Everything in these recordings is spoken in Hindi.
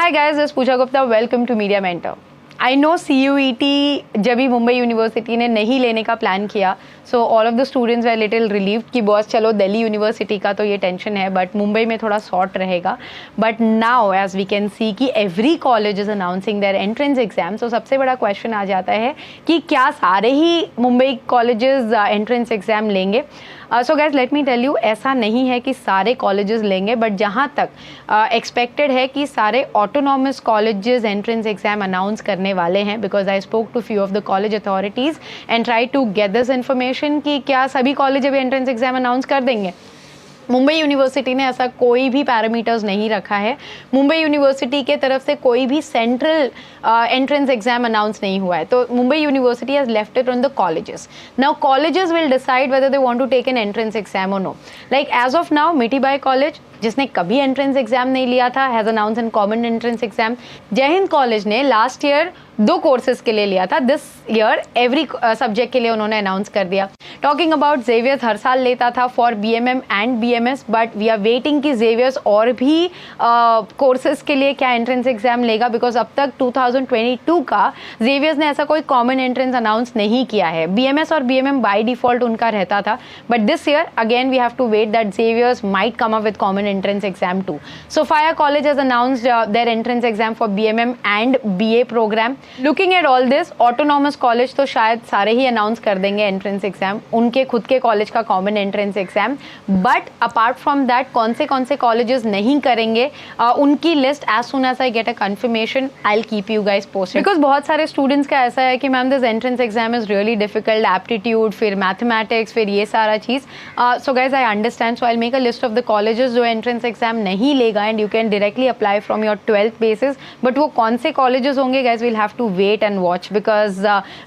Hi guys, this is Pooja Gupta. Welcome to Media Mentor. I know CUET जब भी मुंबई यूनिवर्सिटी ने नहीं लेने का प्लान किया, so all of the students were little relieved कि बॉस चलो दिल्ली यूनिवर्सिटी का तो ये टेंशन है, बट मुंबई में थोड़ा शॉर्ट रहेगा. But now as we can see कि every college is announcing their entrance exam. So सबसे बड़ा क्वेश्चन आ जाता है कि क्या सारे ही मुंबई कॉलेजेस एंट्रेंस एग्जाम लेंगे. So guys let me tell you, ऐसा नहीं है कि सारे कॉलेजेस लेंगे, बट जहाँ तक एक्सपेक्टेड है कि सारे autonomous colleges entrance exam announce करने वाले हैं, because I spoke to few of the college authorities and try to get this information कि क्या सभी कॉलेज अभी एंट्रेंस एग्जाम अनाउंस कर देंगे. मुंबई यूनिवर्सिटी ने ऐसा कोई भी पैरामीटर्स नहीं रखा है. मुंबई यूनिवर्सिटी के तरफ से कोई भी सेंट्रल एंट्रेंस एग्जाम अनाउंस नहीं हुआ है. तो Mumbai University has left it on the colleges. Now colleges will decide whether they want to take an entrance exam or no. Like as of now Mithibai College, जिसने कभी एंट्रेंस एग्जाम नहीं लिया था, has announce an common entrance exam. Jai Hind College ने लास्ट ईयर 2 कोर्सेज के लिए लिया था. दिस ईयर एवरी सब्जेक्ट के लिए उन्होंने अनाउंस कर दिया. टॉकिंग अबाउट जेवियर्स हर साल लेता था फॉर BMM एंड BMS, but we are waiting कि जेवियर्स और भी कोर्सेज के लिए क्या एंट्रेंस एग्जाम लेगा, बिकॉज अब तक 2022 का जेवियर्स ने ऐसा कोई कॉमन एंट्रेंस अनाउंस नहीं किया है. BMS और BMM बाई डिफॉल्ट उनका रहता था, but this year again we have to wait that Xavier's might come up with common entrance exam too. Sophia College has announced their entrance exam for BMM and BA program. Looking at all this, autonomous college तो शायद सारे ही announce कर देंगे entrance exam, उनके खुद के college का common entrance exam. But apart from that, कौन से colleges नहीं करेंगे, उनकी list as soon as I get a confirmation, I'll keep you guys posted. Because बहुत सारे students का ऐसा है कि ma'am this entrance exam is really difficult, aptitude, फिर mathematics, फिर ये सारा चीज़. So guys, I understand. So I'll make a list of the colleges जो एंट्रेंस एग्जाम नहीं लेगा and you can directly apply from your 12th basis. But वो कौन से कॉलेजेस होंगे guys, will have to wait and watch, because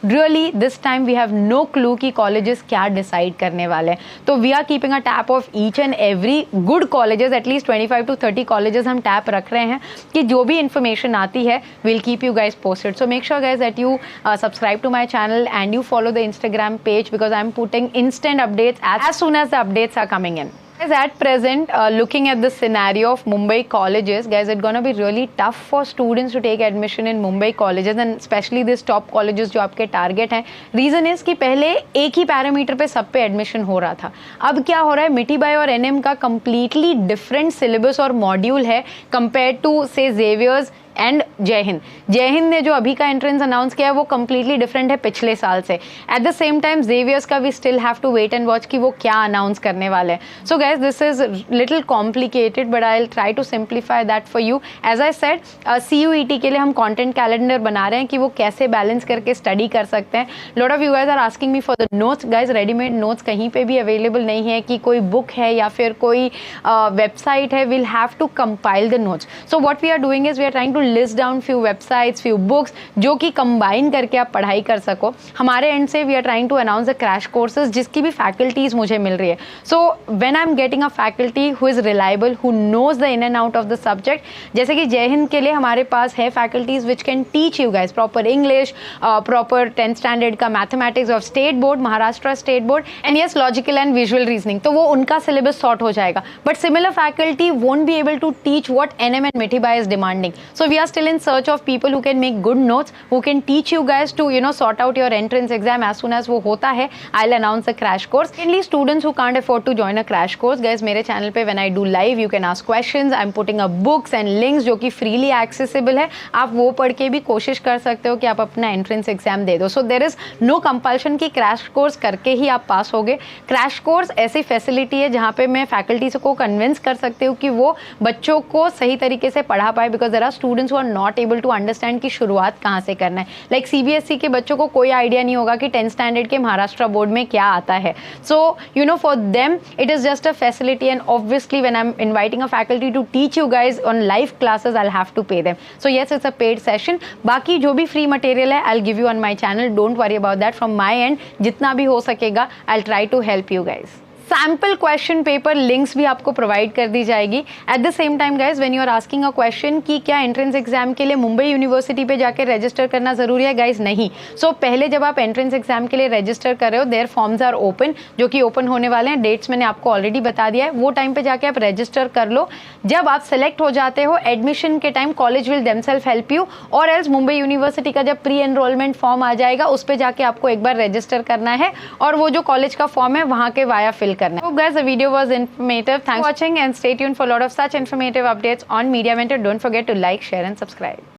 really this time we have no clue कि कॉलेजेस क्या डिसाइड करने वाले हैं. तो we are keeping a tap of each and every good colleges. At least 25 to 30 colleges हम टैप रख रहे हैं कि जो भी इन्फॉर्मेशन आती है will keep you guys posted. So make sure guys that you subscribe to my channel and you follow the Instagram page, because I am putting instant updates as soon as the updates are coming in. Guys, at present, looking at the scenario of Mumbai colleges, guys, it's gonna be really tough for students to take admission in Mumbai colleges and especially these top colleges जो आपके टारगेट हैं. रीज़न इज़ कि पहले एक ही पैरामीटर पे सब पे एडमिशन हो रहा था. अब क्या हो रहा है, मिठीबाई और NM का कम्प्लीटली डिफरेंट सिलेबस और मॉड्यूल है कंपेयर टू से जेवियर्स एंड जय हिंद. जय हिंद ने जो अभी का एंट्रेंस अनाउंस किया है वो कम्प्लीटली डिफरेंट है पिछले साल से. At the same time Xavier's का we still have to wait and watch कि वो क्या अनाउंस करने वाले हैं. So guys this is little complicated, but I will try to simplify that for you. As I said, CUET के लिए हम कॉन्टेंट कैलेंडर बना रहे हैं कि वो कैसे बैलेंस करके स्टडी कर सकते हैं. Lot of you guys are asking me for the notes. Guys readymade notes कहीं पे भी अवेलेबल नहीं है कि कोई बुक है या फिर कोई वेबसाइट है. Will have to compile the notes. So what we are doing is we are trying to list down few websites, few books जो कि कंबाइन करके आप पढ़ाई कर सको. हमारे एंड से we are trying to announce the crash courses जिसकी भी फैकल्टीज मुझे मिल रही है. So when I am getting a faculty who is reliable, who knows the in and out of the subject, जैसे कि जय हिंद के लिए हमारे पास है faculties which can teach you guys proper English, proper 10th standard का mathematics of state board, Maharashtra state board, and yes logical and visual reasoning. तो वो उनका सिलेबस सॉर्ट हो जाएगा. But similar faculty won't be able to teach what NM and Mithibai is demanding. So we are still in search of people who can make good notes, who can teach you guys to sort out your entrance exam as soon as वो होता है. I'll announce a crash course. Secondly, students who can't afford to join a crash course, guys, मेरे चैनल पे when I do live you can ask questions. I'm putting up books and links जो कि freely accessible है. आप वो पढ़ के भी कोशिश कर सकते हो कि आप अपना entrance exam दे दो. So there is no compulsion कि crash course करके ही आप पास होगे. crash course ऐसी फैसिलिटी है जहाँ पे मैं फैकल्टी को कन्विंस कर सकती हूँ कि वो बच्चों को सही तरीके से पढ़ा पाए, because there are students who are not able to understand कि शुरुआत कहाँ से करना है. लाइक CBSE के बच्चों को कोई आइडिया नहीं होगा कि 10th स्टैंडर्ड के महाराष्ट्र बोर्ड में क्या आता है. So for them it is just a facility and obviously when I am inviting a faculty to teach you guys on live classes I have to pay them. So yes it's a paid session. बाकी जो भी फ्री मटेरियल है I will give you on my channel. Don't worry about that. From my end जितना भी हो सकेगा I will try to help you guys. Sample question paper links भी आपको प्रोवाइड कर दी जाएगी। At the same time guys, when you are asking a question कि क्या एंट्रेंस एग्जाम के लिए मुंबई यूनिवर्सिटी पे जाकर रजिस्टर करना जरूरी है, गाइज नहीं। सो पहले जब आप एंट्रेंस एग्जाम के लिए रजिस्टर कर रहे हो, देयर फॉर्म्स आर ओपन, जो कि ओपन होने वाले हैं, डेट्स मैंने आपको ऑलरेडी बता दिया है, वो टाइम पे जाके आप रजिस्टर कर लो। जब आप सेलेक्ट हो जाते हो एडमिशन के time, college will themselves help you, और एल्स मुंबई यूनिवर्सिटी का जब प्री एनरोलमेंट फॉर्म आ जाएगा उस पे जाके आपको एक बार रजिस्टर करना है और वो जो कॉलेज का फॉर्म है वहां के वाया फिल करना है। So guys, the video was informative. Thanks for watching and stay tuned for a lot of such informative updates on Media Mentor. Don't forget to like, share and subscribe.